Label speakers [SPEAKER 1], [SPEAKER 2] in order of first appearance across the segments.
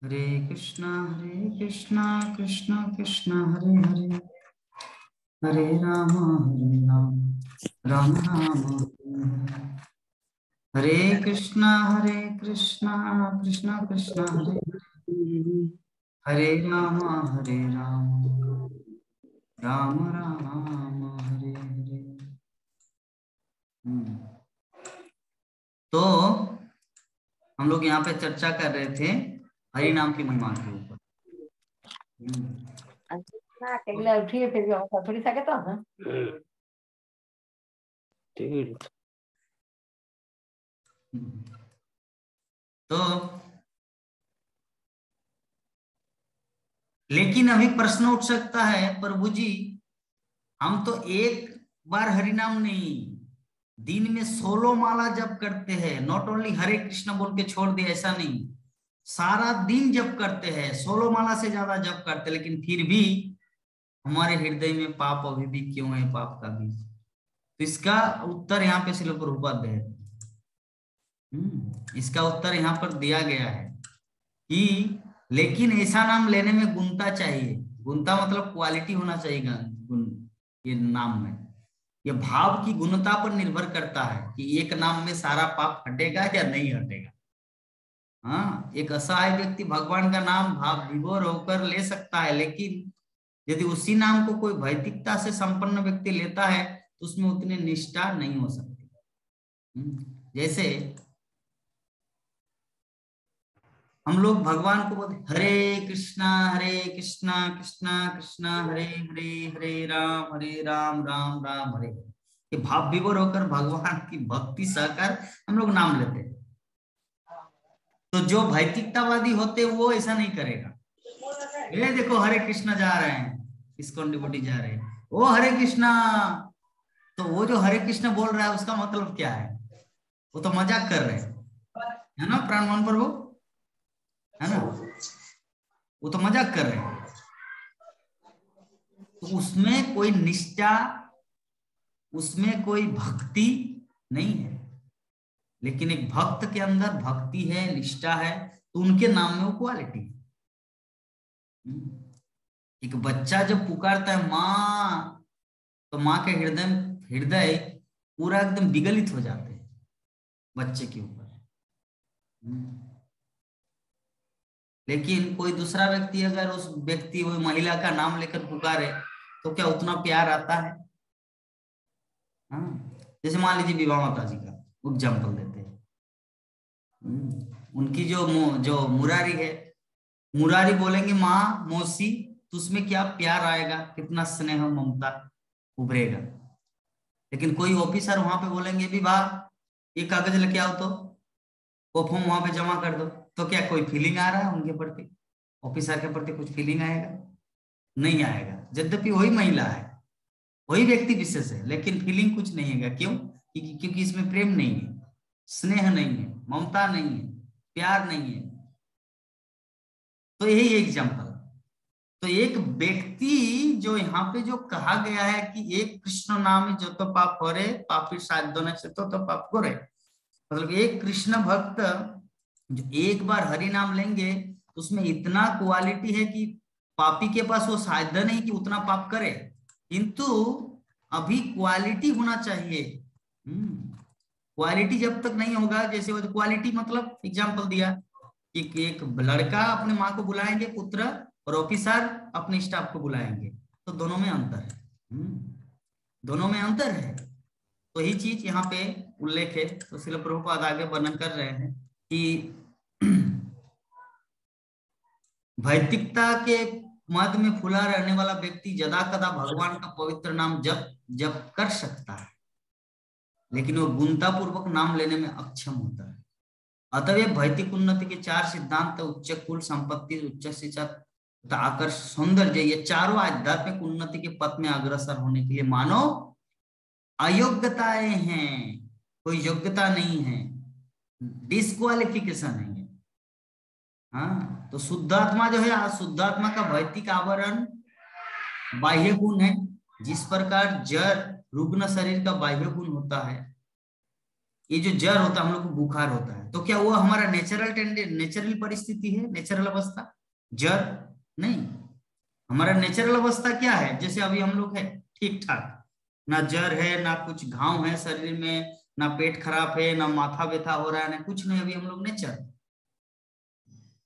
[SPEAKER 1] हरे कृष्णा कृष्णा कृष्णा हरे हरे, हरे राम राम राम हरे कृष्णा कृष्णा कृष्णा हरे हरे राम राम राम हरे हरे। तो हम लोग यहाँ पे चर्चा कर रहे थे हरि नाम की महिमा के ऊपर।
[SPEAKER 2] उठिए फिर थोड़ी सा कहता हूँ
[SPEAKER 1] तो लेकिन अभी प्रश्न उठ सकता है, प्रभु जी हम तो एक बार हरि नाम नहीं, दिन में 16 माला जप करते हैं। नॉट ओनली हरे कृष्ण बोल के छोड़ दिया, ऐसा नहीं, सारा दिन जप करते हैं, 16 माला से ज्यादा जप करते, लेकिन फिर भी हमारे हृदय में पाप अभी भी क्यों है, पाप का बीज। तो इसका उत्तर यहाँ पे श्रील प्रभुपाद दे, इसका उत्तर यहाँ पर दिया गया है कि लेकिन ऐसा नाम लेने में गुणता चाहिए। गुणता मतलब क्वालिटी होना चाहिए गुण, ये नाम में ये भाव की गुणता पर निर्भर करता है कि एक नाम में सारा पाप हटेगा या नहीं हटेगा। हाँ, एक असहाय व्यक्ति भगवान का नाम भाव विभोर होकर ले सकता है, लेकिन यदि उसी नाम को कोई भौतिकता से संपन्न व्यक्ति लेता है तो उसमें उतनी निष्ठा नहीं हो सकती। जैसे हम लोग भगवान को बोलते हरे कृष्णा कृष्णा कृष्णा हरे हरे, हरे राम राम हरे। ये भाव विभोर होकर भगवान की भक्ति सहकर हम लोग नाम लेते हैं। तो जो भौतिकतावादी होते वो ऐसा नहीं करेगा। ये देखो हरे कृष्णा जा रहे हैं, इस्कॉन डिवोटी जा रहे हैं, ओ हरे कृष्णा। तो वो जो हरे कृष्ण बोल रहा है उसका मतलब क्या है? वो तो मजाक कर रहे हैं, है ना प्राणमोहन प्रभु, है ना? वो तो मजाक कर रहे हैं। तो उसमें कोई निष्ठा, उसमें कोई भक्ति नहीं है। लेकिन एक भक्त के अंदर भक्ति है, निष्ठा है, तो उनके नाम में वो क्वालिटी है। एक बच्चा जब पुकारता है माँ, तो माँ के हृदय पूरा एकदम विगलित हो जाते हैं बच्चे के ऊपर। लेकिन कोई दूसरा व्यक्ति अगर उस व्यक्ति वो महिला का नाम लेकर पुकारे तो क्या उतना प्यार आता है? हाँ, जैसे मान लीजिए विवाह माता जी का एग्जाम्पल देते हैं। उनकी जो मुरारी है, मुरारी बोलेंगे माँ मौसी, तो उसमें क्या प्यार आएगा, कितना स्नेह ममता उभरेगा। लेकिन कोई ऑफिसर वहां पे बोलेंगे विवाह ये कागज लेके आओ, तो वो फॉर्म वहां पे जमा कर दो, तो क्या कोई फीलिंग आ रहा है उनके प्रति, ऑफिसर के प्रति कुछ फीलिंग आएगा? नहीं आएगा। यद्यपि वही महिला है, वही व्यक्ति विशेष है, लेकिन फीलिंग कुछ नहीं आएगा। क्यों? क्योंकि इसमें प्रेम नहीं है, स्नेह नहीं है, ममता नहीं है, प्यार नहीं है। तो यही एग्जाम्पल। तो एक व्यक्ति जो यहाँ पे जो कहा गया है कि एक कृष्ण नाम जो तो पाप हो रहे पापी साधने से तो पाप हो रहे, मतलब एक कृष्ण भक्त जो एक बार हरि नाम लेंगे तो उसमें इतना क्वालिटी है कि पापी के पास वो साधन नहीं कि उतना पाप करे, किंतु अभी क्वालिटी होना चाहिए। क्वालिटी जब तक नहीं होगा, जैसे वो क्वालिटी मतलब एग्जाम्पल दिया कि एक लड़का अपने माँ को बुलाएंगे पुत्र, और ऑफिसर अपने स्टाफ को बुलाएंगे, तो दोनों में अंतर है। दोनों में अंतर है। तो यही चीज यहाँ पे उल्लेख है। तो श्रील प्रभुपाद आगे वर्णन कर रहे हैं कि भौतिकता के मद में फुला रहने वाला व्यक्ति यदा कदा भगवान का पवित्र नाम जप कर सकता है, लेकिन वो गुणता पूर्वक नाम लेने में अक्षम होता है। अतः भौतिक उन्नति के 4 सिद्धांत, उच्च कुल संपत्ति, उच्च शिक्षा तथा आकर्ष सौंदर्य, ये चारों आध्यात्मिक उन्नति के पथ में अग्रसर होने के लिए मानव अयोग्यताएं हैं, कोई योग्यता नहीं है, डिस्क्वालिफिकेशन है। हाँ, तो शुद्धात्मा जो है, शुद्धात्मा का भौतिक आवरण बाह्य गुण है, जिस प्रकार जड़ रुग्ण शरीर का बाह्य गुण होता है, ये जो जर होता है हम लोग को बुखार होता है, तो क्या वो हमारा नेचुरल परिस्थिति है, नेचुरल अवस्था? जर नहीं। हमारा नेचुरल अवस्था क्या है? जैसे अभी हम लोग है ठीक ठाक, ना जर है, ना कुछ घाव है शरीर में, ना पेट खराब है, ना माथा व्यथा हो रहा है, ना कुछ नहीं, अभी हम लोग नेचर।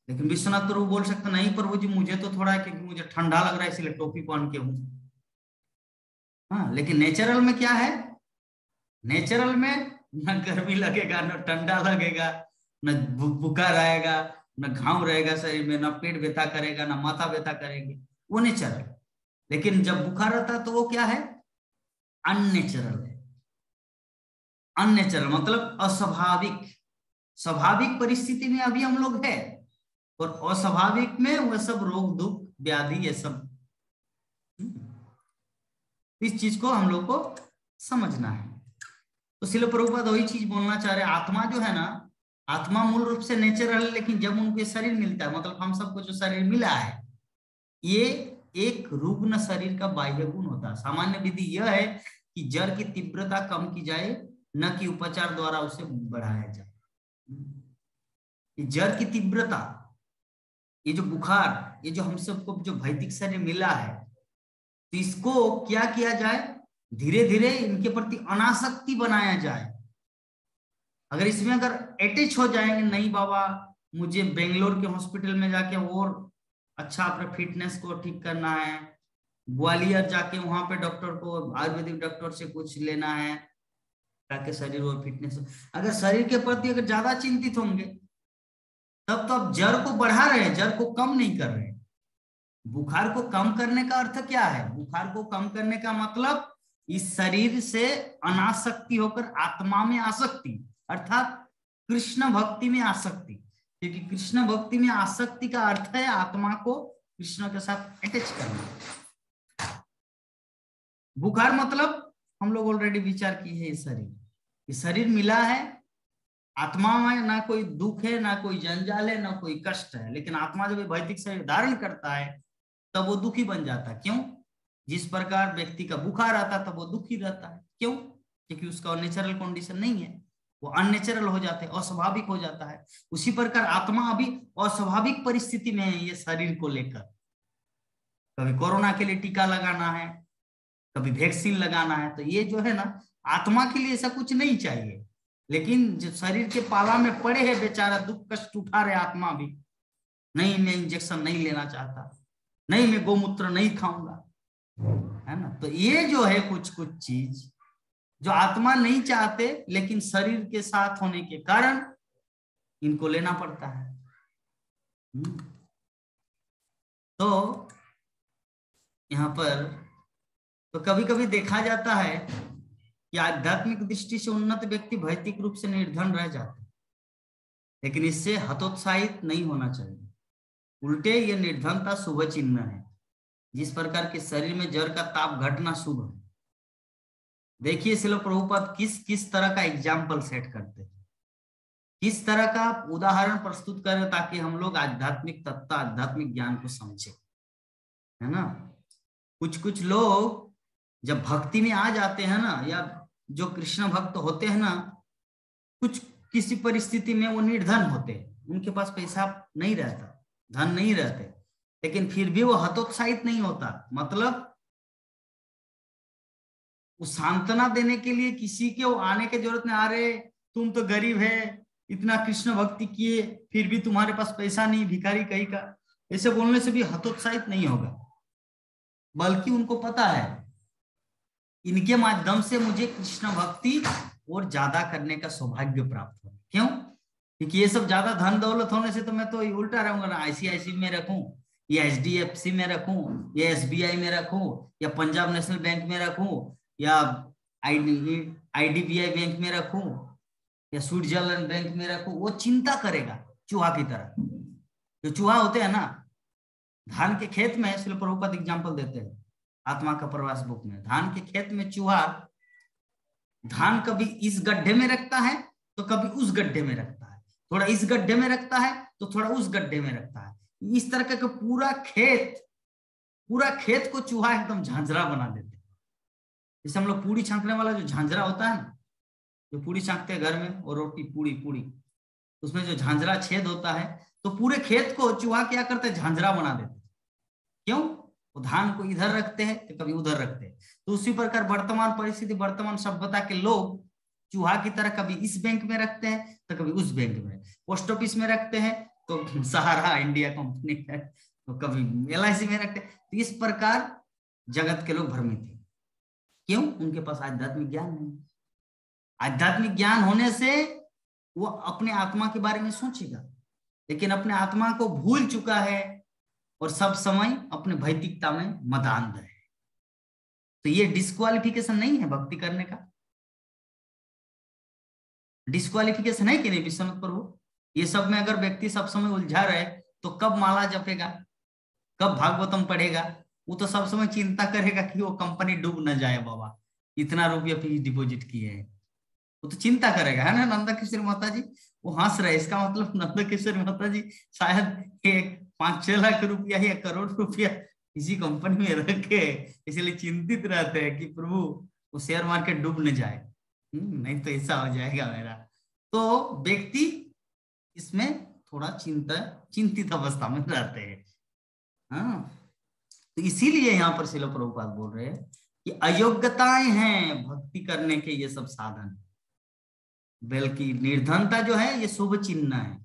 [SPEAKER 1] लेकिन विश्वनाथ प्रभु बोल सकते नहीं प्रभु जी मुझे तो थोड़ा है क्योंकि मुझे ठंडा लग रहा है इसलिए टोपी पहन के हूं। हाँ, लेकिन नेचुरल में क्या है? नेचुरल में न गर्मी लगेगा, न ठंडा लगेगा, न बुखार आएगा, न घाव रहेगा शरीर में, न पेट व्यथा करेगा, न माथा व्यथा करेगी, वो नेचुरल। लेकिन जब बुखार आता है तो वो क्या है? अननेचुरल है। अननेचुरल मतलब अस्वाभाविक। स्वाभाविक परिस्थिति में अभी हम लोग है, और अस्वाभाविक में वह सब रोग दुख व्याधि ये सब। इस चीज को हम लोग को समझना है। तो श्रील प्रभुपाद वही चीज बोलना चाह रहे हैं, आत्मा जो है ना, आत्मा मूल रूप से नेचुरल है, लेकिन जब उनको शरीर मिलता है, मतलब हम सबको जो शरीर मिला है, ये एक रुग्ण शरीर का बाह्य गुण होता है। सामान्य विधि यह है कि जर की तीव्रता कम की जाए, न कि उपचार द्वारा उसे बढ़ाया जाए। जर की तीव्रता, ये जो बुखार, ये जो हम सबको जो भौतिक शरीर मिला है, तो इसको क्या किया जाए? धीरे धीरे इनके प्रति अनासक्ति बनाया जाए। अगर इसमें अगर अटैच हो जाएंगे, नहीं बाबा मुझे बेंगलोर के हॉस्पिटल में जाके और अच्छा अपने फिटनेस को ठीक करना है, ग्वालियर जाके वहां पे डॉक्टर को, आयुर्वेदिक डॉक्टर से कुछ लेना है ताकि शरीर और फिटनेस। अगर शरीर के प्रति अगर ज्यादा चिंतित होंगे तब तो आप जड़ को बढ़ा रहे हैं, जड़ को कम नहीं कर रहे हैं। बुखार को कम करने का अर्थ क्या है? बुखार को कम करने का मतलब इस शरीर से अनासक्ति होकर आत्मा में आसक्ति, अर्थात कृष्ण भक्ति में आसक्ति। क्योंकि कृष्ण भक्ति में आसक्ति का अर्थ है आत्मा को कृष्ण के साथ अटैच करना। बुखार मतलब हम लोग ऑलरेडी विचार किए हैं, ये शरीर मिला है, आत्मा में ना कोई दुख है, ना कोई जंजाल है, ना कोई कष्ट है। लेकिन आत्मा जब भौतिक शरीर धारण करता है तब वो दुखी बन जाता है। क्यों? जिस प्रकार व्यक्ति का बुखार आता तब वो दुखी रहता है। क्यों? क्योंकि उसका नेचुरल कंडीशन नहीं है, वो अननेचुरल हो जाते हैं, अस्वाभाविक हो जाता है। उसी प्रकार आत्मा अभी अस्वाभाविक परिस्थिति में है, ये शरीर को लेकर। कभी कोरोना के लिए टीका लगाना है, कभी वैक्सीन लगाना है, तो ये जो है ना, आत्मा के लिए ऐसा कुछ नहीं चाहिए। लेकिन जो शरीर के पाला में पड़े हैं बेचारा, दुख कष्ट उठा रहे आत्मा भी, नहीं मैं इंजेक्शन नहीं लेना चाहता, नहीं मैं गोमूत्र नहीं खाऊंगा, है ना। तो ये जो है कुछ कुछ चीज जो आत्मा नहीं चाहते, लेकिन शरीर के साथ होने के कारण इनको लेना पड़ता है। तो यहाँ पर तो कभी कभी देखा जाता है कि आध्यात्मिक दृष्टि से उन्नत व्यक्ति भौतिक रूप से निर्धन रह जाते हैं, लेकिन इससे हतोत्साहित नहीं होना चाहिए। उल्टे ये निर्धनता शुभ चिन्ह है। जिस प्रकार के शरीर में जड़ का ताप घटना शुभ है। देखिए श्रील प्रभुपाद किस किस तरह का एग्जाम्पल सेट करते हैं, किस तरह का उदाहरण प्रस्तुत करें ताकि हम लोग आध्यात्मिक तत्व, आध्यात्मिक ज्ञान को समझे, है ना। कुछ कुछ लोग जब भक्ति में आ जाते हैं ना, या जो कृष्ण भक्त होते हैं ना, कुछ किसी परिस्थिति में वो निर्धन होते हैं, उनके पास पैसा नहीं रहता, धन नहीं रहते, लेकिन फिर भी वो हतोत्साहित नहीं होता। मतलब वो सांत्वना देने के लिए किसी के वो आने की जरूरत नहीं, आ रहे तुम तो गरीब है, इतना कृष्ण भक्ति किए फिर भी तुम्हारे पास पैसा नहीं, भिखारी कहीं का, ऐसे बोलने से भी हतोत्साहित नहीं होगा। बल्कि उनको पता है इनके माध्यम से मुझे कृष्ण भक्ति और ज्यादा करने का सौभाग्य प्राप्त हो। क्यों? क्योंकि ये सब ज्यादा धन दौलत होने से तो मैं तो उल्टा रहूंगा ना, आईसीआईसी में रखूं, या एचडीएफसी में रखूं, या एसबीआई में रखूं, या पंजाब नेशनल बैंक में रखूं, या आईडीबीआई बैंक में रखूं, या स्विट्जरलैंड बैंक में रखूं। वो चिंता करेगा चूहा की तरह। जो चूहा होते हैं ना, धान के खेत में, श्रील प्रभुपाद एग्जाम्पल देते हैं आत्मा का प्रवास बुक में, धान के खेत में चूहा धान कभी इस गड्ढे में रखता है तो कभी उस गड्ढे में रखता है, थोड़ा इस गड्ढे में रखता है तो थोड़ा उस गड्ढे में रखता है। इस तरह का पूरा खेत को चूहा एकदम झांझरा बना देते हैं। जैसे हम लोग पूरी छांकने वाला जो झांझरा होता है ना, जो पूड़ी छांकते हैं घर में, और रोटी पूड़ी पूड़ी, उसमें जो झांझरा छेद होता है, तो पूरे खेत को चूहा क्या करते हैं, झांझरा बना देते हैं। क्यों? वो धान को इधर रखते हैं तो कभी उधर रखते हैं। तो उसी प्रकार वर्तमान परिस्थिति, वर्तमान सभ्यता के लोग चूहा की तरह कभी इस बैंक में रखते हैं तो कभी उस बैंक में, पोस्ट ऑफिस में रखते हैं तो सहारा इंडिया कंपनी है, तो कभी LIC में रखते हैं। तो इस प्रकार जगत के लोग भ्रमित हैं। क्यों? उनके पास आध्यात्मिक ज्ञान नहीं। आध्यात्मिक ज्ञान होने से वो अपने आत्मा के बारे में सोचेगा, लेकिन अपने आत्मा को भूल चुका है और सब समय अपने भौतिकता में मदांध है। तो ये डिस्क्वालिफिकेशन नहीं है भक्ति करने का? डिस्क्वालिफिकेशन है कि नहीं विश्वनाथ प्रभु? ये सब में अगर व्यक्ति सब समय उलझा रहे तो कब माला जपेगा, कब भागवतम पढ़ेगा? वो तो सब समय चिंता करेगा कि वो कंपनी डूब न जाए, बाबा इतना रुपया फीस डिपॉजिट किए हैं, वो तो चिंता करेगा, है ना नंदा किशोरी माता जी? वो हंस रहे, इसका मतलब नंदा किशोरी माता जी शायद एक 5-6 लाख रुपया या करोड़ रुपया किसी कंपनी में रखे, इसलिए चिंतित रहते हैं कि प्रभु वो शेयर मार्केट डूब न जाए, नहीं तो ऐसा हो जाएगा मेरा। तो व्यक्ति इसमें थोड़ा चिंतित अवस्था में रहते हैं। हाँ, तो इसीलिए यहाँ पर श्रील प्रभुपाद बोल रहे हैं कि अयोग्यताएं हैं भक्ति करने के ये सब साधन, बल्कि निर्धनता जो है ये शुभ चिन्ह है।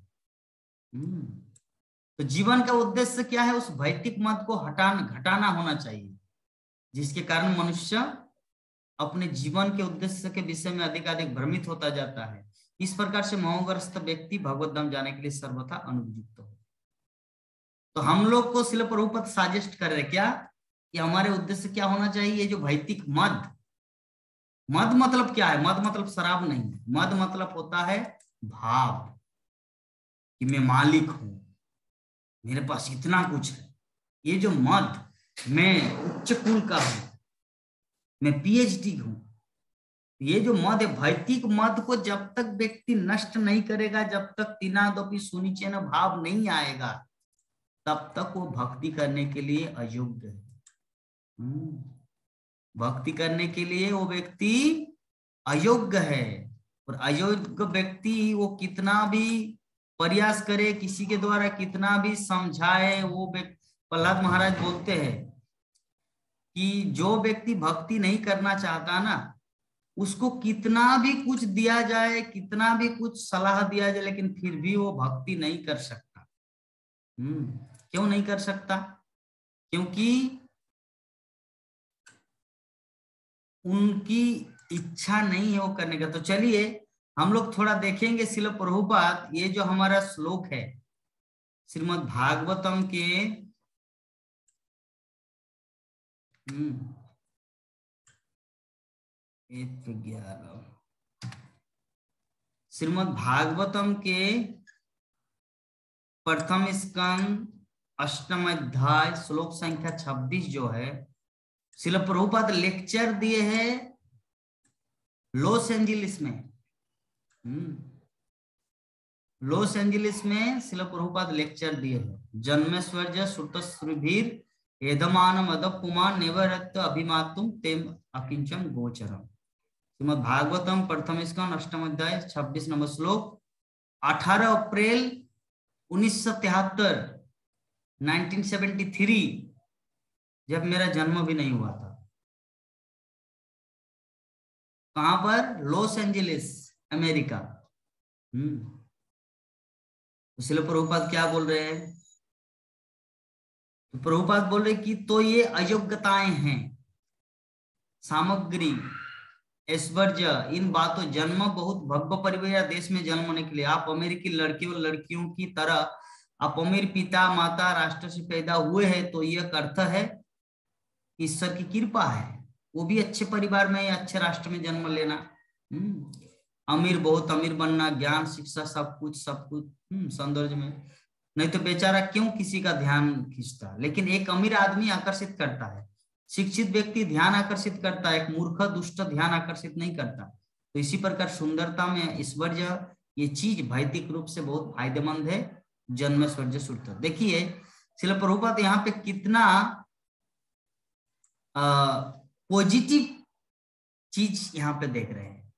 [SPEAKER 1] तो जीवन का उद्देश्य क्या है? उस भौतिक मत को घटाना होना चाहिए, जिसके कारण मनुष्य अपने जीवन के उद्देश्य के विषय में अधिक भ्रमित होता जाता है। इस प्रकार से मोहग्रस्त व्यक्ति भगवत धाम जाने के लिए सर्वथा अनुपयुक्त हो। तो हम लोग को श्रील प्रभुपाद सजेस्ट कर रहे क्या कि हमारे उद्देश्य क्या होना चाहिए? ये जो भौतिक मद मतलब क्या है? मद मतलब शराब नहीं है, मद मतलब होता है भाव कि मैं मालिक हूं, मेरे पास इतना कुछ है। ये जो मद, मैं उच्च कुल का हूं, मैं PhD हूं, ये जो मद है, भौतिक मद को जब तक व्यक्ति नष्ट नहीं करेगा, जब तक तीनादपि सुनिचेन भाव नहीं आएगा, तब तक वो भक्ति करने के लिए अयोग्य है। भक्ति करने के लिए वो व्यक्ति अयोग्य है। और अयोग्य व्यक्ति वो कितना भी प्रयास करे, किसी के द्वारा कितना भी समझाए, वो प्रहलाद महाराज बोलते हैं कि जो व्यक्ति भक्ति नहीं करना चाहता ना, उसको कितना भी कुछ दिया जाए, कितना भी कुछ सलाह दिया जाए, लेकिन फिर भी वो भक्ति नहीं कर सकता। क्यों नहीं कर सकता? क्योंकि उनकी इच्छा नहीं है वो करने का। तो चलिए हम लोग थोड़ा देखेंगे श्रील प्रभुपाद, ये जो हमारा श्लोक है श्रीमद् भागवतम के 11, श्रीमद् भागवतम के प्रथम स्कंद 8वां अध्याय श्लोक संख्या 26 जो है, श्रील प्रभुपाद लेक्चर दिए हैं लॉस एंजलिस में। लॉस एंजलिस में श्रील प्रभुपाद लेक्चर दिए हैं। जन्मेश्वर्य श्रुतश्रुभिर एधमानम अदपुमान नेवरत्व अभिमातुम तेम अकिंचन गोचरम। श्रीमद् भागवतम प्रथम स्कंद 8वां अध्याय 26 नंबर श्लोक। 18 अप्रैल 1973 1973, जब मेरा जन्म भी नहीं हुआ था। कहां पर? Los Angeles, America. Srila Prabhupada क्या बोल रहे हैं? तो प्रभुपाद बोल रहे कि तो ये अयोग्यताएं हैं, सामग्री, ऐश्वर्य, इन बातों, जन्म बहुत भव्य परिवार देश में जन्म होने के लिए, आप अमेरिकी लड़कियों लड़कियों की तरह आप अमीर पिता माता राष्ट्र से पैदा हुए हैं, तो यह अर्थ है ईश्वर की कृपा है। वो भी अच्छे परिवार में, अच्छे राष्ट्र में जन्म लेना, अमीर, बहुत अमीर बनना, ज्ञान शिक्षा सब कुछ सौंदर्य में, नहीं तो बेचारा क्यों किसी का ध्यान खींचता। लेकिन एक अमीर आदमी आकर्षित करता है, शिक्षित व्यक्ति ध्यान आकर्षित करता है, एक मूर्ख दुष्ट ध्यान आकर्षित नहीं करता। तो इसी प्रकार सुंदरता में ऐश्वर्य, ये चीज भौतिक रूप से बहुत फायदेमंद है। जन्मेश्वर्य श्रुत, देखिए श्रील प्रभुपाद यहाँ पे कितना पॉजिटिव चीज यहाँ पे देख रहे हैं।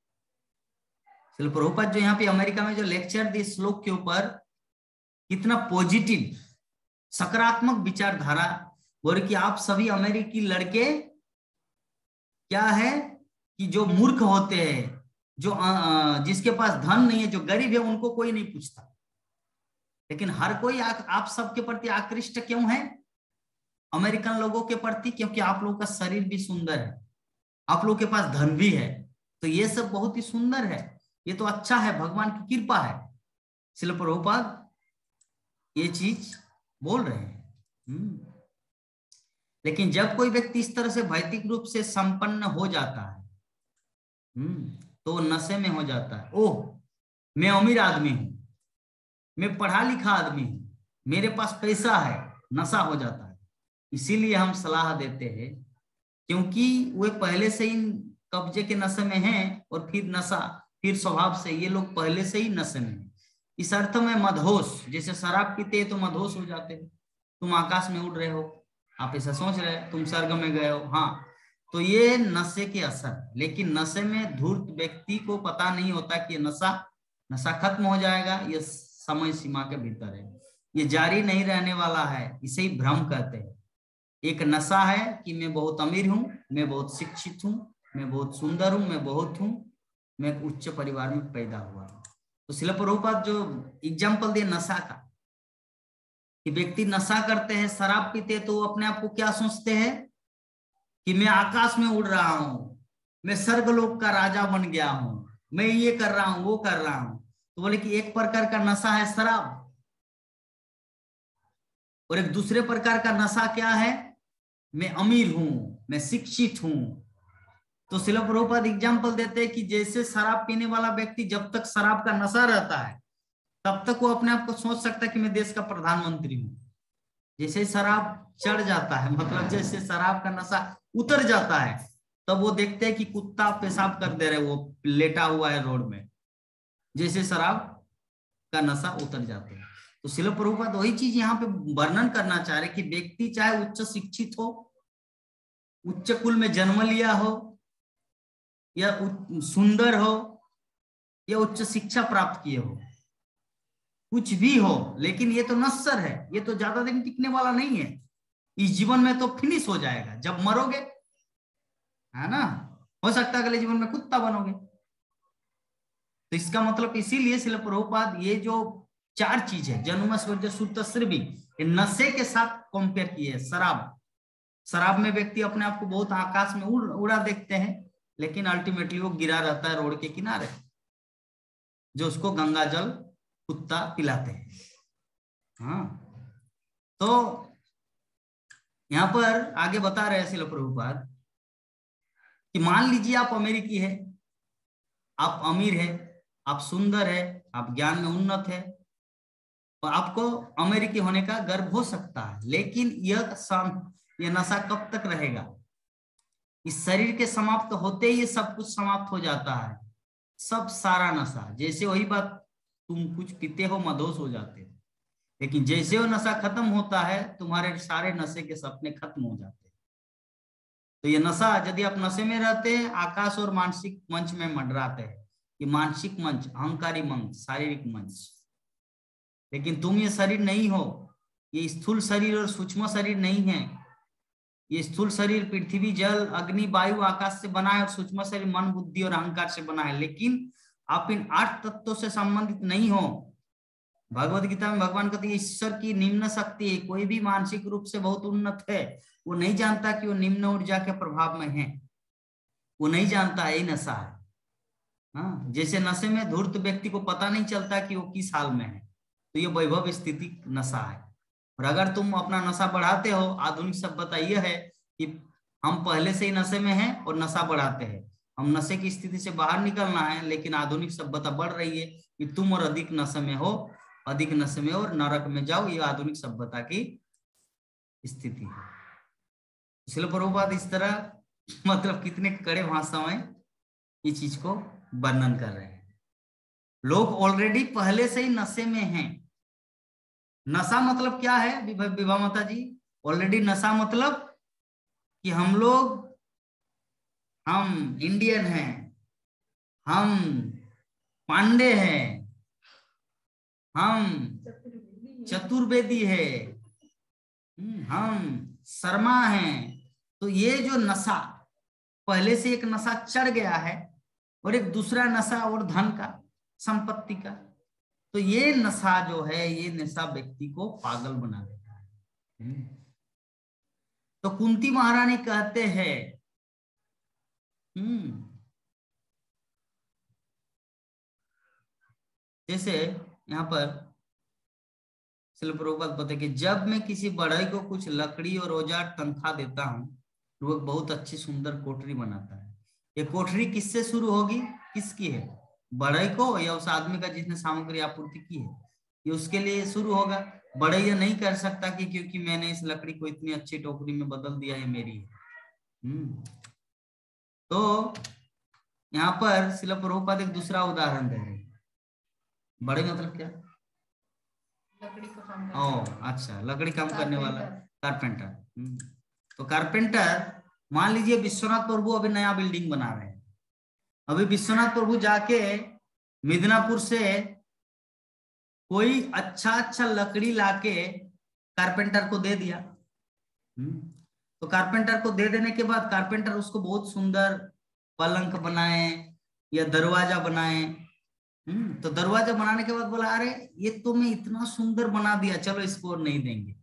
[SPEAKER 1] श्रील प्रभुपाद जो यहाँ पे अमेरिका में जो लेक्चर दी श्लोक के ऊपर, कितना पॉजिटिव सकारात्मक विचारधारा, और कि आप सभी अमेरिकी लड़के क्या है कि जो मूर्ख होते हैं, जो जिसके पास धन नहीं है, जो गरीब है, उनको कोई नहीं पूछता, लेकिन हर कोई आप सबके प्रति आकृष्ट क्यों है? अमेरिकन लोगों के प्रति, क्योंकि आप लोगों का शरीर भी सुंदर है, आप लोगों के पास धन भी है, तो ये सब बहुत ही सुंदर है, ये तो अच्छा है, भगवान की कृपा है। श्रील प्रभुपाद ये चीज बोल रहे हैं। लेकिन जब कोई व्यक्ति इस तरह से भौतिक रूप से संपन्न हो जाता है, तो नशे में हो जाता है। ओह, मैं अमीर आदमी हूं, मैं पढ़ा लिखा आदमी हूं, मेरे पास पैसा है, नशा हो जाता है। इसीलिए हम सलाह देते हैं, क्योंकि वे पहले से ही कब्जे के नशे में हैं, और फिर नशा, फिर स्वभाव से ये लोग पहले से ही नशे में हैं। इस अर्थ में मदहोश, जैसे शराब पीते हैं तो मदहोश हो जाते हैं। तुम आकाश में उड़ रहे हो, आप ऐसा सोच रहे हो, तुम स्वर्ग में गए हो, हाँ, तो ये नशे के असर। लेकिन नशे में धूर्त व्यक्ति को पता नहीं होता कि नशा खत्म हो जाएगा, ये समय सीमा के भीतर है, ये जारी नहीं रहने वाला है, इसे ही भ्रम कहते हैं। एक नशा है कि मैं बहुत अमीर हूं, मैं बहुत शिक्षित हूं, मैं बहुत सुंदर हूं, मैं बहुत हूं, मैं उच्च परिवार में पैदा हुआ हूं। तो श्रील प्रभुपाद जो एग्जाम्पल दिए नशा का, कि व्यक्ति नशा करते हैं, शराब पीते, तो अपने आप को क्या सोचते हैं कि मैं आकाश में उड़ रहा हूं, मैं स्वर्गलोक का राजा बन गया हूं, मैं ये कर रहा हूं, वो कर रहा हूं। तो बोले कि एक प्रकार का नशा है शराब, और एक दूसरे प्रकार का नशा क्या है, मैं अमीर हूं, मैं शिक्षित हूं। तो श्रील प्रभुपाद एग्जाम्पल देते हैं कि जैसे शराब पीने वाला व्यक्ति जब तक शराब का नशा रहता है, तब तक वो अपने आप को सोच सकता है कि मैं देश का प्रधानमंत्री हूं। जैसे शराब चढ़ जाता है, मतलब जैसे शराब का नशा उतर जाता है, तब वो देखते हैं कि कुत्ता पेशाब कर दे रहे, वो लेटा हुआ है रोड में, जैसे शराब का नशा उतर जाते हैं। तो श्रील प्रभुपाद वही चीज यहाँ पे वर्णन करना चाह रहे कि व्यक्ति चाहे उच्च शिक्षित हो, उच्च कुल में जन्म लिया हो, या सुंदर हो, या उच्च शिक्षा प्राप्त किए हो, कुछ भी हो, लेकिन ये तो नश्वर है, ये तो ज्यादा दिन टिकने वाला नहीं है, इस जीवन में तो फिनिश हो जाएगा जब मरोगे, है ना। हो सकता है अगले जीवन में कुत्ता बनोगे। तो इसका मतलब इसीलिए श्रील प्रभुपाद ये जो चार चीज है, जन्म स्वर्ग सुत श्रवी, नशे के साथ कंपेयर किए है। शराब में व्यक्ति अपने आप को बहुत आकाश में उड़ा देखते हैं, लेकिन अल्टीमेटली वो गिरा रहता है रोड के किनारे, जो उसको गंगा जल कुत्ता पिलाते हैं। हाँ, तो यहां पर आगे बता रहे हैं श्रील प्रभुपाद कि मान लीजिए आप अमेरिकी है, आप अमीर है, आप सुंदर है, आप ज्ञान में उन्नत है, तो आपको अमेरिकी होने का गर्व हो सकता है, लेकिन यह नशा कब तक रहेगा? इस शरीर के समाप्त होते ही ये सब कुछ समाप्त हो जाता है, सब सारा नशा। जैसे वही बात, तुम कुछ पीते हो, मदहोश हो जाते हो, लेकिन जैसे वो नशा खत्म होता है, तुम्हारे सारे नशे के सपने खत्म हो जाते हैं। तो ये नशा, यदि आप नशे में रहते हैं, आकाश और मानसिक मंच में मंडराते हैं, ये मानसिक मंच, अहंकारी मंच, शारीरिक मंच। लेकिन तुम ये शरीर नहीं हो, ये स्थूल शरीर और सूक्ष्म शरीर नहीं है। ये स्थूल शरीर पृथ्वी, जल, अग्नि, वायु, आकाश से बना है, और सूक्ष्म शरीर मन, बुद्धि और अहंकार से बना है। लेकिन आप इन 8 तत्वों से संबंधित नहीं हो। भगवत गीता में भगवान कहते हैं ईश्वर की निम्न शक्ति है। कोई भी मानसिक रूप से बहुत उन्नत है, वो नहीं जानता कि वो निम्न ऊर्जा के प्रभाव में है, वो नहीं जानता, यही नशा है। हाँ, जैसे नशे में धूर्त व्यक्ति को पता नहीं चलता कि वो किस हाल में है, तो ये वैभव स्थिति नशा है। और अगर तुम अपना नशा बढ़ाते हो, आधुनिक सभ्यता यह है कि हम पहले से ही नशे में हैं और नशा बढ़ाते हैं, हम नशे की स्थिति से बाहर निकलना है, लेकिन आधुनिक सभ्यता बढ़ रही है कि तुम और अधिक नशे में हो, अधिक नशे में और नरक में जाओ। ये आधुनिक सभ्यता की स्थिति है। इसलिए प्रभुपाद इस तरह मतलब कितने कड़े भाषा में ये चीज को वर्णन कर रहे हैं। लोग ऑलरेडी पहले से ही नशे में हैं। नशा मतलब क्या है विभा माता जी? ऑलरेडी नशा मतलब कि हम इंडियन हैं, हम पांडे हैं, हम चतुर्वेदी है, हम शर्मा हैं। तो ये जो नशा, पहले से एक नशा चढ़ गया है और एक दूसरा नशा और धन का, संपत्ति का। तो ये नशा जो है, ये नशा व्यक्ति को पागल बना देता है। तो कुंती महारानी कहते हैं, जैसे यहाँ पर श्रील प्रभुपाद बताते कि जब मैं किसी बढ़ई को कुछ लकड़ी और औजार तनख्वाह देता हूँ तो वो बहुत अच्छी सुंदर कोठरी बनाता है। ये कोठरी किससे शुरू होगी, किसकी है, बढ़ई को या उस आदमी का जिसने सामग्री आपूर्ति की है, ये उसके लिए शुरू होगा। बढ़ई ये नहीं कर सकता कि क्योंकि मैंने इस लकड़ी को इतनी अच्छी टोकरी में बदल दिया, ये मेरी है। तो यहाँ पर श्रील प्रभुपाद एक दूसरा उदाहरण दे रहे हैं। बढ़ई मतलब क्या,
[SPEAKER 2] लकड़ी को काम
[SPEAKER 1] अच्छा, लकड़ी काम करने वाला, कारपेंटर। तो कारपेंटर, मान लीजिए विश्वनाथ प्रभु अभी नया बिल्डिंग बना रहे हैं। अभी विश्वनाथ प्रभु जाके मिदनापुर से कोई अच्छा लकड़ी लाके कारपेंटर को दे दिया। तो कारपेंटर को दे देने के बाद कारपेंटर उसको बहुत सुंदर पलंग बनाए या दरवाजा बनाए। तो दरवाजा बनाने के बाद बोला, अरे ये तुम्हें इतना सुंदर बना दिया, चलो इसको और नहीं देंगे।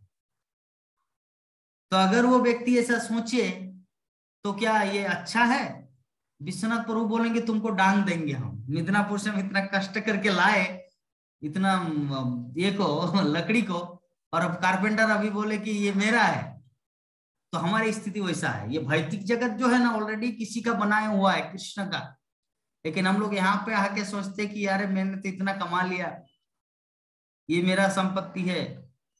[SPEAKER 1] तो अगर वो व्यक्ति ऐसा सोचे तो क्या ये अच्छा है? विश्वनाथ प्रभु बोलेंगे तुमको डांग देंगे हम, मिदनापुर से हम इतना कष्ट करके लाए इतना ये को लकड़ी को, और अब कारपेंटर अभी बोले कि ये मेरा है। तो हमारी स्थिति वैसा है। ये भौतिक जगत जो है ना, ऑलरेडी किसी का बनाया हुआ है, कृष्ण का। लेकिन हम लोग यहाँ पे आके सोचते कि यार मैंने तो इतना कमा लिया, ये मेरा संपत्ति है,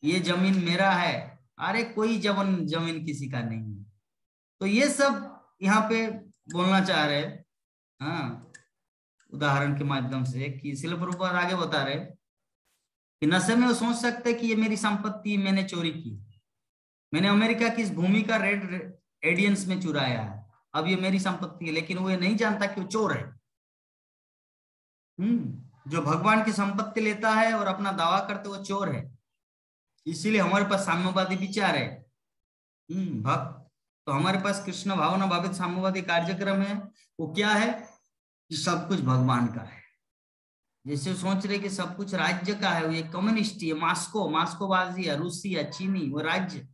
[SPEAKER 1] ये जमीन मेरा है। अरे कोई जमीन किसी का नहीं है। तो ये सब यहाँ पे बोलना चाह रहे हैं, हाँ, उदाहरण के माध्यम से कि श्रील प्रभुपाद आगे बता रहे कि नशे में वो सोच सकते कि ये मेरी संपत्ति, मैंने चोरी की, मैंने अमेरिका की इस भूमि का रेड एडियंस में चुराया है, अब ये मेरी संपत्ति है। लेकिन वो ये नहीं जानता कि वो चोर है। जो भगवान की संपत्ति लेता है और अपना दावा करते वो चोर है। इसीलिए हमारे पास साम्यवादी विचार है, भक्त। तो हमारे पास कृष्ण भावना भावित साम्यवादी कार्यक्रम है। वो क्या है कि सब कुछ भगवान का है। जैसे सोच रहे कि सब कुछ राज्य का है, वो ये कम्युनिस्ट है, मास्कोबाजी है, रूसी है, चीनी, वो राज्य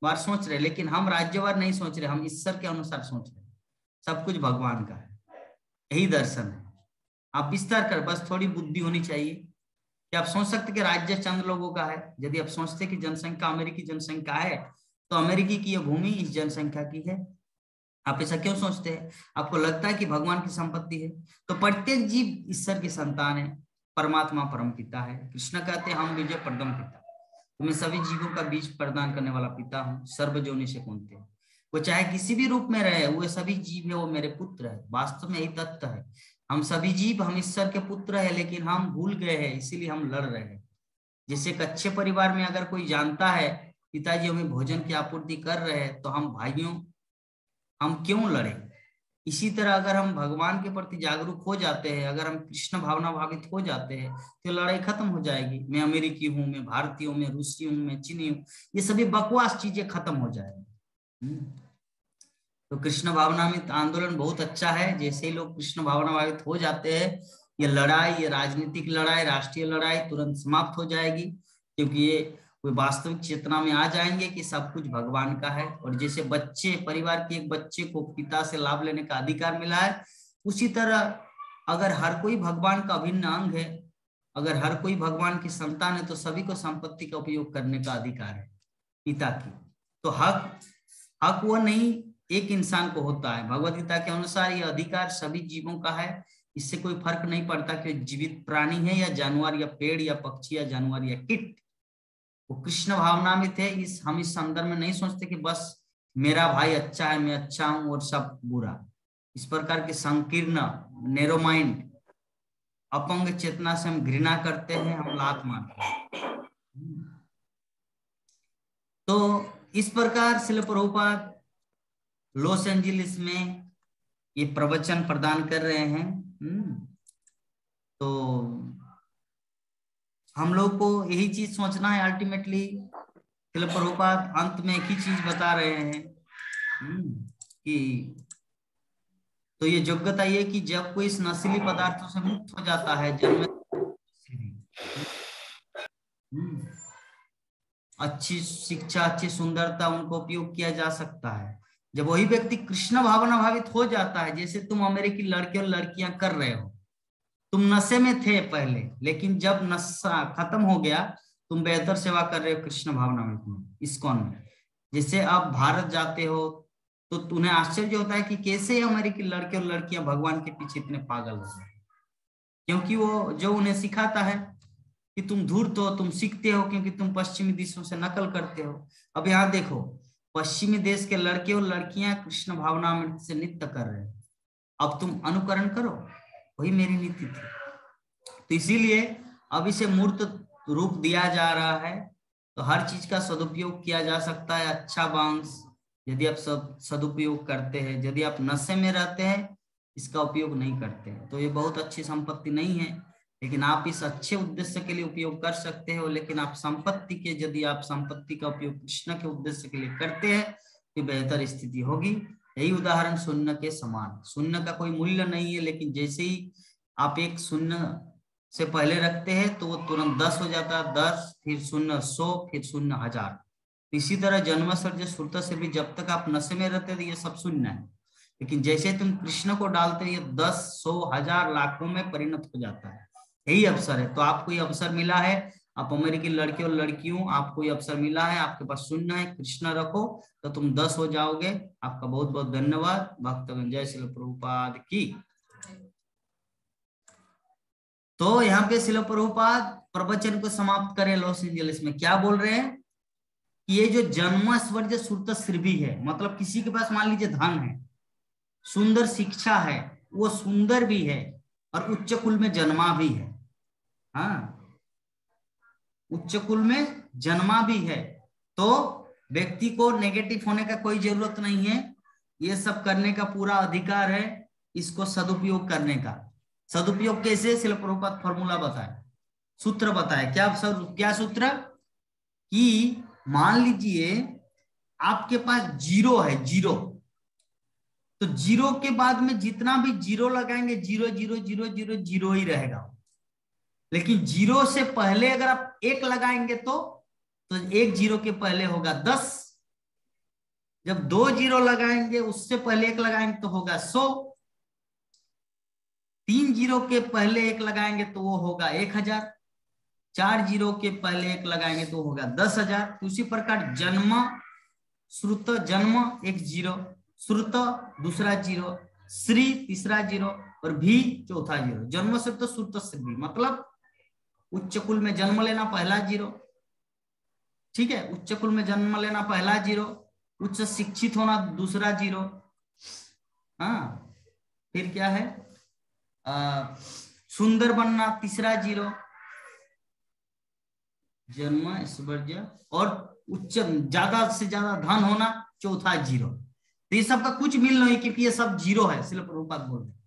[SPEAKER 1] बार सोच रहे। लेकिन हम राज्यवार नहीं सोच रहे, हम ईश्वर के अनुसार सोच रहे। सब कुछ भगवान का है, यही दर्शन है। आप विस्तार कर, बस थोड़ी बुद्धि होनी चाहिए कि आप सोच सकते कि राज्य चंद लोगों का है। यदि आप सोचते कि जनसंख्या अमेरिकी जनसंख्या है तो अमेरिकी की यह भूमि इस जनसंख्या की है। आप ऐसा क्यों सोचते हैं? आपको लगता है कि भगवान की संपत्ति है। तो प्रत्येक जीव ईश्वर की संतान है, परमात्मा परम पिता है। कृष्ण कहते हैं हम बीज प्रदम पिता, तो मैं सभी जीवों का बीज प्रदान करने वाला पिता हूँ, सर्वजोनि से कौनते। वो चाहे किसी भी रूप में रहे, वो सभी जीव है, वो मेरे पुत्र है। वास्तव में यही तथ्य है, हम सभी जीव, हम ईश्वर के पुत्र है, लेकिन हम भूल गए हैं, इसीलिए हम लड़ रहे हैं। जैसे एक अच्छे परिवार में अगर कोई जानता है पिताजी हमें भोजन की आपूर्ति कर रहे हैं, तो हम भाइयों हम क्यों लड़े। इसी तरह अगर हम भगवान के प्रति जागरूक हो जाते हैं, अगर हम कृष्ण भावना भावित हो जाते हैं, तो लड़ाई खत्म हो जाएगी। मैं अमेरिकी हूँ, मैं भारतीय हूँ, मैं रूसी हूँ, मैं चीनी हूँ, ये सभी बकवास चीजें खत्म हो जाएगी। तो कृष्ण भावनामित आंदोलन बहुत अच्छा है। जैसे ही लोग कृष्ण भावना भावित हो जाते हैं, ये लड़ाई, ये राजनीतिक लड़ाई, राष्ट्रीय लड़ाई तुरंत समाप्त हो जाएगी, क्योंकि ये कोई वास्तविक चेतना में आ जाएंगे कि सब कुछ भगवान का है। और जैसे बच्चे, परिवार के एक बच्चे को पिता से लाभ लेने का अधिकार मिला है, उसी तरह अगर हर कोई भगवान का अभिन्न अंग है, अगर हर कोई भगवान की संतान है, तो सभी को संपत्ति का उपयोग करने का अधिकार है पिता की। तो हक वो नहीं एक इंसान को होता है। भगवद गीता के अनुसार यह अधिकार सभी जीवों का है। इससे कोई फर्क नहीं पड़ता कि जीवित प्राणी है या जानवर या पेड़ या पक्षी या जानवर या कीट। वो कृष्ण भावनामित है। हम इस संदर्भ में नहीं सोचते कि बस मेरा भाई अच्छा है, मैं अच्छा हूं और सब बुरा। इस प्रकार के संकीर्ण, नैरो माइंड, अपंग चेतना से हम घृणा करते हैं, हम लात मारते हैं। तो इस प्रकार श्रील प्रभुपाद लॉस एंजलिस में ये प्रवचन प्रदान कर रहे हैं। तो हम लोग को यही चीज सोचना है अल्टीमेटली। श्रील प्रभुपाद अंत में एक ही चीज बता रहे हैं कि तो ये योग्यता ये कि जब कोई इस नशीली पदार्थों से मुक्त हो जाता है, जन्म अच्छी शिक्षा, अच्छी सुंदरता, उनको उपयोग किया जा सकता है। जब वही व्यक्ति कृष्ण भावना भावित हो जाता है, जैसे तुम अमेरिकी लड़के और लड़कियां कर रहे हो, तुम नशे में थे पहले, लेकिन जब नशा खत्म हो गया तुम बेहतर सेवा कर रहे हो कृष्ण भावना में, इस्कॉन में। जैसे आप भारत जाते हो तो तुम्हें आश्चर्य होता है कि कैसे अमेरिकी लड़के और लड़कियां भगवान के पीछे इतने पागल हो गए, क्योंकि वो जो उन्हें सिखाता है कि तुम धूर्त हो, तुम सीखते हो क्योंकि तुम पश्चिमी देशों से नकल करते हो। अब यहाँ देखो, पश्चिमी देश के लड़के और लड़कियां कृष्ण भावनामृत से नृत्य कर रहे हैं, अब तुम अनुकरण करो, वही मेरी नीति थी। तो इसीलिए अब इसे मूर्त रूप दिया जा रहा है, तो हर चीज का सदुपयोग किया जा सकता है। अच्छा वंश यदि आप सब सदुपयोग करते हैं, यदि आप नशे में रहते हैं, इसका उपयोग नहीं करते हैं, तो ये बहुत अच्छी संपत्ति नहीं है। लेकिन आप इस अच्छे उद्देश्य के लिए उपयोग कर सकते हो। लेकिन आप संपत्ति के, यदि आप संपत्ति का उपयोग कृष्ण के उद्देश्य के लिए करते हैं तो बेहतर स्थिति होगी। यही उदाहरण शून्य के समान। शून्य का कोई मूल्य नहीं है, लेकिन जैसे ही आप एक शून्य से पहले रखते हैं तो वो तुरंत 10 हो जाता है, 10 फिर शून्य 100 फिर शून्य 1000। इसी तरह जन्म सर्ज सुरता से भी जब तक आप नशे में रहते थे ये सब शून्य है, लेकिन जैसे तुम कृष्ण को डालते हो ये 10, 100, 1000, लाखों में परिणत हो जाता है। यही अवसर है। तो आपको ये अवसर मिला है, आप अमेरिकी लड़के और लड़कियों, आपको ये अवसर मिला है, आपके पास शून्य है, कृष्ण रखो तो तुम 10 हो जाओगे। आपका बहुत बहुत धन्यवाद। भक्तगण जय श्रील प्रभुपाद की। तो यहाँ पे श्रील प्रभुपाद प्रवचन को समाप्त करें लॉस एंजलिस में। क्या बोल रहे हैं कि ये जो जन्म स्वर्ज सुरत श्रीभी है, मतलब किसी के पास मान लीजिए धन है, सुंदर शिक्षा है, वो सुंदर भी है और उच्च कुल में जन्मा भी है। हाँ, उच्च कुल में जन्मा भी है, तो व्यक्ति को नेगेटिव होने का कोई जरूरत नहीं है। ये सब करने का पूरा अधिकार है, इसको सदुपयोग करने का। सदुपयोग कैसे? श्रील प्रभुपाद फॉर्मूला बताए, सूत्र बताए। क्या सूत्र? कि मान लीजिए आपके पास 0 है, 0, तो 0 के बाद में जितना भी 0 लगाएंगे 0 0 0 0 0 ही रहेगा। लेकिन 0 से पहले अगर आप 1 लगाएंगे तो 1 0 के पहले होगा 10। जब 2 0 लगाएंगे उससे पहले 1 लगाएंगे तो होगा 100। 3 0 के पहले 1 लगाएंगे तो वो होगा 1000। 4 0 के पहले 1 लगाएंगे तो होगा 10,000। उसी प्रकार जन्म श्रुत, जन्म 1 0, श्रुत दूसरा 0, श्री तीसरा 0 और भी चौथा 0। जन्म से तो श्रुत से भी मतलब उच्च कुल में जन्म लेना पहला 0, ठीक है, उच्च कुल में जन्म लेना पहला 0, उच्च शिक्षित होना दूसरा 0। हाँ, फिर क्या है, सुंदर बनना तीसरा 0, जन्म ऐश्वर्य और उच्च ज्यादा से ज्यादा धन होना चौथा 0। तो ये सब का कुछ मिल नहीं, क्योंकि ये सब 0 है, श्रील प्रभुपाद बोल रहे।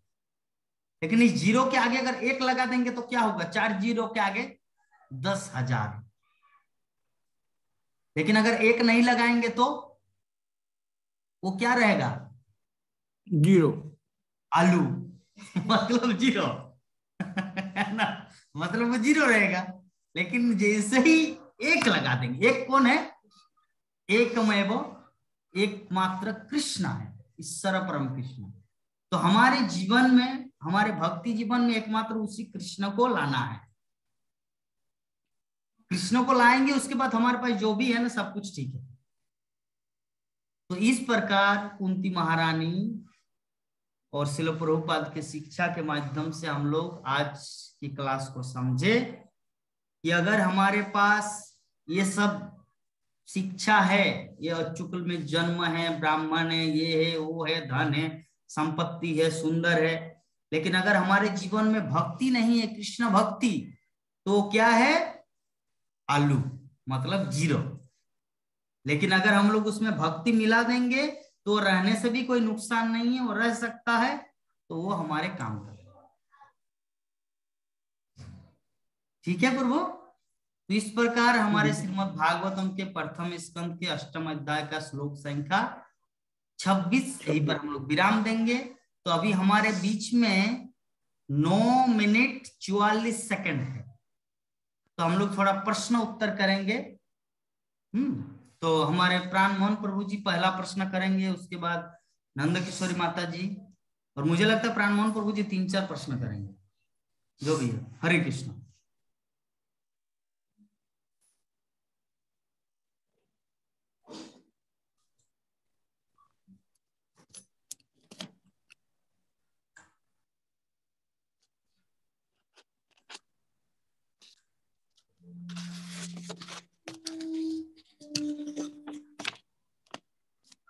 [SPEAKER 1] लेकिन इस 0 के आगे अगर 1 लगा देंगे तो क्या होगा? 4 0 के आगे 10,000। लेकिन अगर 1 नहीं लगाएंगे तो वो क्या रहेगा?
[SPEAKER 3] 0,
[SPEAKER 1] आलू मतलब 0 है ना, मतलब वो 0 रहेगा। लेकिन जैसे ही 1 लगा देंगे, 1 कौन है? एकमेव एकमात्र कृष्ण है, ईश्वर परम कृष्ण। तो हमारे जीवन में, हमारे भक्ति जीवन में एकमात्र उसी कृष्ण को लाना है। कृष्ण को लाएंगे, उसके बाद हमारे पास जो भी है ना सब कुछ ठीक है। तो इस प्रकार कुंती महारानी और श्रील प्रभुपाद के शिक्षा के माध्यम से हम लोग आज की क्लास को समझे कि अगर हमारे पास ये सब शिक्षा है, ये अच्युकुल में जन्म है, ब्राह्मण है, ये है, वो है, धन है, संपत्ति है, सुंदर है, लेकिन अगर हमारे जीवन में भक्ति नहीं है, कृष्ण भक्ति, तो क्या है? आलू मतलब 0। लेकिन अगर हम लोग उसमें भक्ति मिला देंगे तो रहने से भी कोई नुकसान नहीं है, वो रह सकता है, तो वो हमारे काम का। ठीक है प्रभु। तो इस प्रकार हमारे श्रीमद् भागवतम के प्रथम स्कंद के अष्टम अध्याय का श्लोक संख्या 26 यहीं पर हम लोग विराम देंगे। तो अभी हमारे बीच में 9 मिनट 44 सेकंड है, तो हम लोग थोड़ा प्रश्न उत्तर करेंगे। तो हमारे प्राण मोहन प्रभु जी पहला प्रश्न करेंगे, उसके बाद नंद किशोरी माता जी, और मुझे लगता है प्राण मोहन प्रभु जी 3-4 प्रश्न करेंगे, जो भी है। हरे कृष्ण।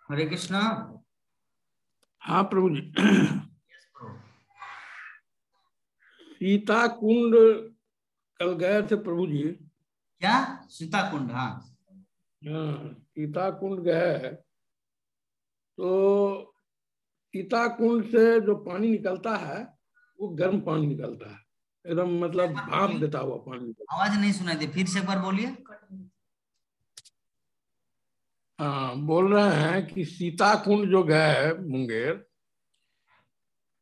[SPEAKER 1] हरे कृष्णा।
[SPEAKER 3] हाँ प्रभु जी। सीता कुंड कल गए थे प्रभु जी।
[SPEAKER 1] क्या? सीता कुंड? हाँ
[SPEAKER 3] हाँ, सीता कुंड गए तो सीता कुंड से जो पानी निकलता है वो गर्म पानी निकलता है, एकदम मतलब भाप देता हुआ पानी निकलता है।
[SPEAKER 1] आवाज नहीं सुनाई दे, फिर से एक बार बोलिए।
[SPEAKER 3] हाँ, बोल रहे हैं कि सीता कुंड जो गए मुंगेर,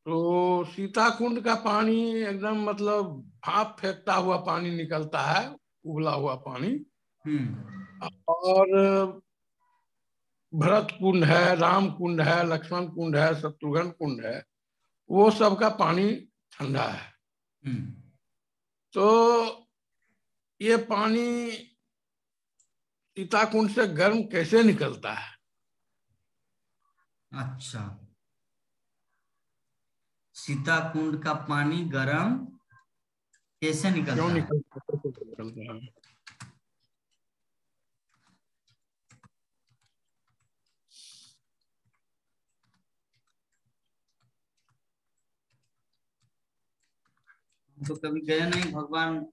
[SPEAKER 3] तो सीता कुंड का पानी एकदम मतलब भाप फेंकता हुआ पानी निकलता है, उबला हुआ पानी। और भरत कुंड है, राम कुंड है, लक्ष्मण कुंड है, शत्रुघ्न कुंड है, वो सब का पानी ठंडा है। तो ये पानी सीता कुंड से गर्म कैसे निकलता है?
[SPEAKER 1] अच्छा, सीता कुंड का पानी गर्म कैसे
[SPEAKER 3] क्यों
[SPEAKER 1] निकलता है?
[SPEAKER 3] निकलता है?
[SPEAKER 1] तो कभी गए नहीं, भगवान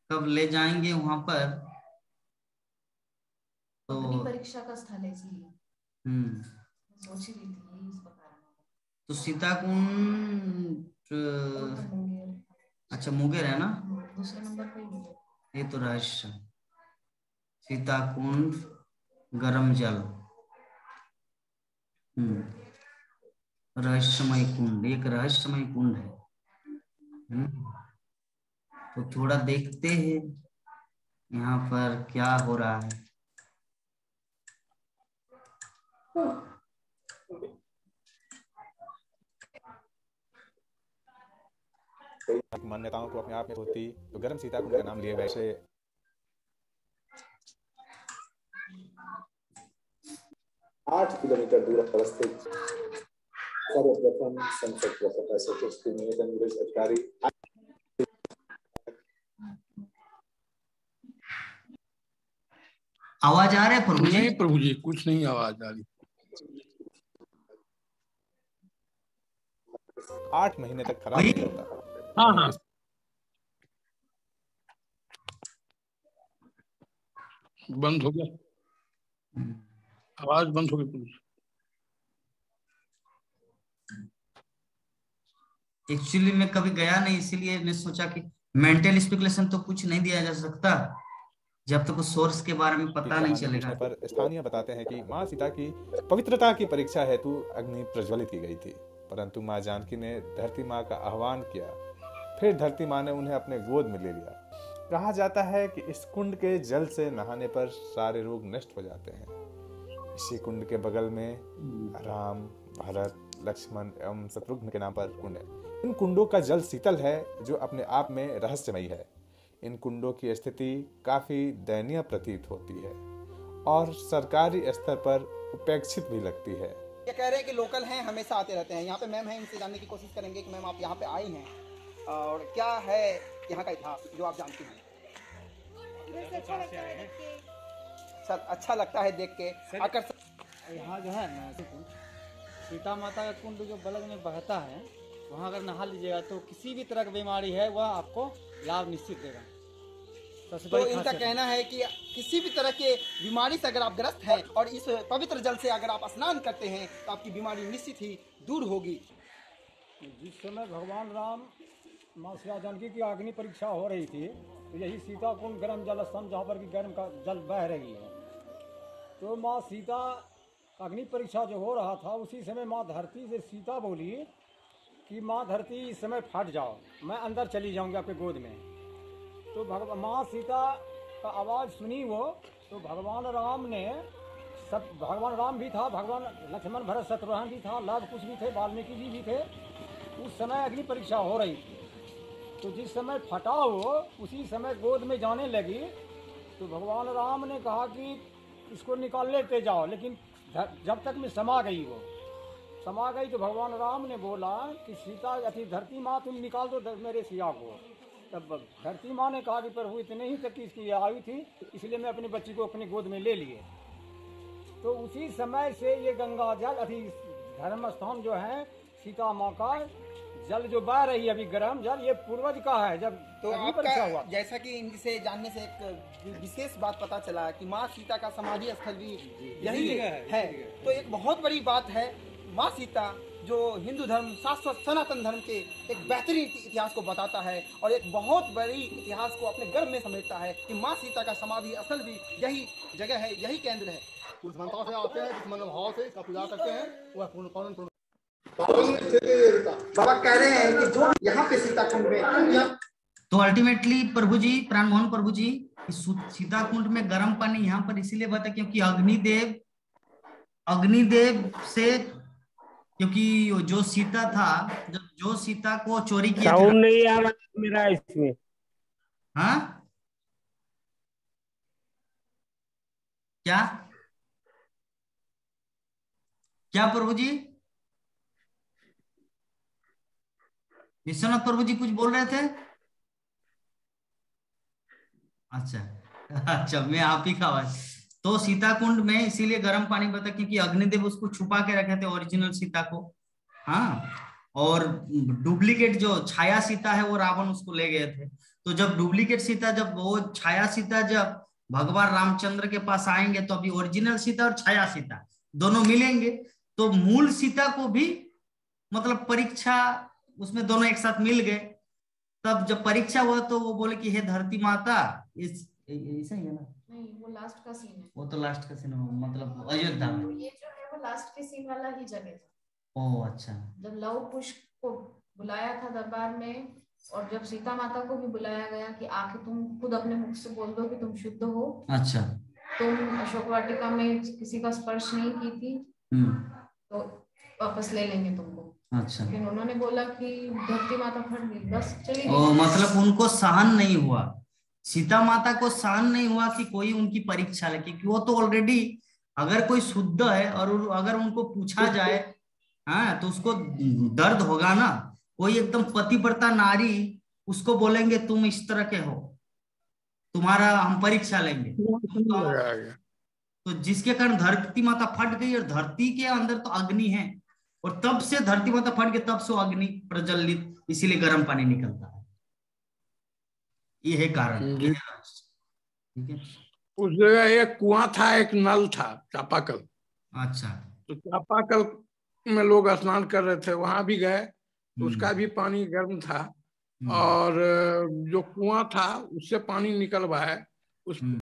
[SPEAKER 1] कब ले जाएंगे वहां पर। तो
[SPEAKER 2] अग्नि परीक्षा का स्थल है, इसलिए सोच ही रही थी इस प्रकार।
[SPEAKER 1] तो सीता कुंड अच्छा मुंगेर है ना?
[SPEAKER 2] दूसरे नंबर पे
[SPEAKER 1] ये तो रहस्य। सीता कुंड गरम जल, रहस्यमय कुंड, एक रहस्यमय कुंड है। तो थोड़ा देखते हैं यहाँ पर क्या हो रहा है।
[SPEAKER 4] मान्यताओं को अपने आप में होती तो गर्म सीता कुंड का नाम लिए वैसे
[SPEAKER 5] 8 किलोमीटर दूर अवस्थित सर्वप्रथम संसद प्रोफेसर के निवेदन अधिकारी।
[SPEAKER 1] आवाज आ रहा है प्रभु जी?
[SPEAKER 3] नहीं प्रभु जी, कुछ नहीं आवाज आ रही।
[SPEAKER 4] 8 महीने तक खराब नहीं होता।
[SPEAKER 3] हाँ हाँ, बंद हो गया, आवाज बंद हो गई।
[SPEAKER 1] एक्चुअली मैं कभी गया नहीं, इसीलिए मैं सोचा कि मेंटल स्पेकुलेशन तो कुछ नहीं दिया जा सकता जब तक उस सोर्स के बारे में पता नहीं चलेगा।
[SPEAKER 4] पर स्थानीय बताते हैं कि माँ सीता की पवित्रता की परीक्षा हेतु अग्नि प्रज्वलित की गई थी, परंतु माँ जानकी ने धरती माँ का आह्वान किया। फिर धरती माँ ने उन्हें अपने गोद में ले लिया। कहा जाता है कि इस कुंड के जल से नहाने पर सारे रोग नष्ट हो जाते हैं। इसी कुंड के बगल में राम, भरत, लक्ष्मण एवं शत्रुघ्न के नाम पर कुंड है। इन कुंडों का जल शीतल है, जो अपने आप में रहस्यमयी है। इन कुंडों की स्थिति काफी दयनीय प्रतीत होती है और सरकारी स्तर पर उपेक्षित भी लगती है।
[SPEAKER 6] ये कह रहे हैं कि लोकल हैं, हमेशा आते रहते हैं। यहाँ पे मैम है, इनसे जानने की कोशिश करेंगे कि मैम आप यहाँ पे आई हैं और क्या है यहाँ का इतिहास जो आप जानती हैं। अच्छा लगता है देख के आकर।
[SPEAKER 7] यहाँ जो है ना सीता माता का कुंड जो बगल में बहता है, वहाँ अगर नहा लीजिएगा तो किसी भी तरह की बीमारी है वह आपको लाभ निश्चित देगा।
[SPEAKER 6] तो इनका कहना है कि किसी भी तरह के बीमारी से अगर आप ग्रस्त हैं और इस पवित्र जल से अगर आप स्नान करते हैं तो आपकी बीमारी निश्चित ही दूर होगी।
[SPEAKER 8] जिस समय भगवान राम माँ सीता जानकी की अग्नि परीक्षा हो रही थी तो यही सीता कुंड गर्म जल स्थान जहाँ पर कि गर्म का जल बह रही है। तो माँ सीता अग्नि परीक्षा जो हो रहा था उसी समय माँ धरती से सीता बोली कि माँ धरती इस समय फट जाओ, मैं अंदर चली जाऊंगी आपके गोद में। तो माँ सीता का आवाज़ सुनी वो, तो भगवान राम ने सब, भगवान राम भी था, भगवान लक्ष्मण भरत शत्रुघ्न भी था, लव कुछ भी थे, वाल्मीकि जी भी थे। उस समय अग्नि परीक्षा हो रही थी। तो जिस समय फटा वो उसी समय गोद में जाने लगी। तो भगवान राम ने कहा कि इसको निकाल लेते जाओ, लेकिन जब तक में समा गई वो समा गई। तो भगवान राम ने बोला कि सीता अति धरती माँ तुम निकाल दो मेरे सिया को। तब धरती माँ ने कहा कि प्रभु इतने ही तक की इसकी आयु थी, इसलिए मैं अपनी बच्ची को अपनी गोद में ले लिए। तो उसी समय से ये गंगा जल अति धर्म स्थान जो है सीता माँ का जल जो बह रही है अभी गर्म जल, ये पूर्वज का है। जब
[SPEAKER 6] तो आपका जैसा कि इनसे जानने से एक विशेष बात पता चला कि माँ सीता का समाधि स्थल भी यही है। तो एक बहुत बड़ी बात है, माँ सीता जो हिंदू धर्म शाश्वत सनातन धर्म के एक बेहतरीन इतिहास को बताता है और एक बहुत बड़ी इतिहास को अपने गर्भ में समेटता है कि माँ सीता का समाधि स्थल भी यही जगह है, यही केंद्र है।
[SPEAKER 9] उस मनता से आते हैं, जिस मनोभाव से इसका पूजा करते हैं वह पूर्ण
[SPEAKER 6] बाबा कह रहे हैं कि जो यहाँ पे सीता कुंड में,
[SPEAKER 1] तो अल्टीमेटली प्रभु जी, प्राण मोहन प्रभु जी, सीता कुंड में गर्म पानी यहाँ पर इसीलिए बता क्योंकि अग्निदेव से, क्योंकि जो सीता था, जो सीता को चोरी किया था,
[SPEAKER 10] नहीं आ रहा मेरा इसमें।
[SPEAKER 1] हाँ क्या क्या प्रभु जी? विश्वनाथ प्रभु जी कुछ बोल रहे थे? अच्छा, मैं आप ही का आवाज। तो सीता कुंड में इसीलिए गर्म पानी बता क्योंकि अग्निदेव उसको छुपा के रखे थे, ओरिजिनल सीता को। हाँ, और डुप्लीकेट जो छाया सीता है वो रावण उसको ले गए थे। तो जब डुप्लीकेट सीता, जब वो छाया सीता जब भगवान रामचंद्र के पास आएंगे तो अभी ओरिजिनल सीता और छाया सीता दोनों मिलेंगे। तो मूल सीता को भी मतलब परीक्षा, उसमें दोनों एक साथ मिल गए। तब जब परीक्षा हुआ तो वो बोले कि हे धरती माता, ऐसा ही है ना?
[SPEAKER 2] नहीं, वो लास्ट का सीन है।
[SPEAKER 1] वो तो लास्ट का सीन है, मतलब अयोध्या में।
[SPEAKER 2] ये जो है वो लास्ट के सीन वाला ही जगह था।
[SPEAKER 1] ओह अच्छा।
[SPEAKER 2] जब लव कुश को बुलाया था दरबार में, और जब सीता माता को भी बुलाया गया कि आके तुम खुद अपने मुख से बोल दो कि तुम शुद्ध हो। अच्छा। तुम अशोक वाटिका में किसी का स्पर्श नहीं की थी, तो वापस ले लेंगे तुमको। अच्छा। लेकिन उन्होंने बोला कि धरती माता फट गई, बस चली गई।
[SPEAKER 1] मतलब उनको सहन नहीं हुआ, सीता माता को सहन नहीं हुआ कि कोई उनकी परीक्षा ले, क्योंकि वो तो ऑलरेडी, अगर कोई शुद्ध है और अगर उनको पूछा जाए हाँ तो उसको दर्द होगा ना। कोई एकदम पतिव्रता नारी उसको बोलेंगे तुम इस तरह के हो, तुम्हारा हम परीक्षा लेंगे, तो जिसके कारण धरती माता फट गई। और धरती के अंदर तो अग्नि है, और तब से धरती माता फट गई, तब से अग्नि प्रज्वलित, इसीलिए गर्म पानी निकलता है। ये है कारण। ठीक है।
[SPEAKER 3] उस जगह एक कुआं था, एक नल था, चापाकल।
[SPEAKER 1] अच्छा।
[SPEAKER 3] तो चापाकल में लोग स्नान कर रहे थे, वहां भी गए तो उसका भी पानी गर्म था। और जो कुआं था उससे पानी निकलवाए, उस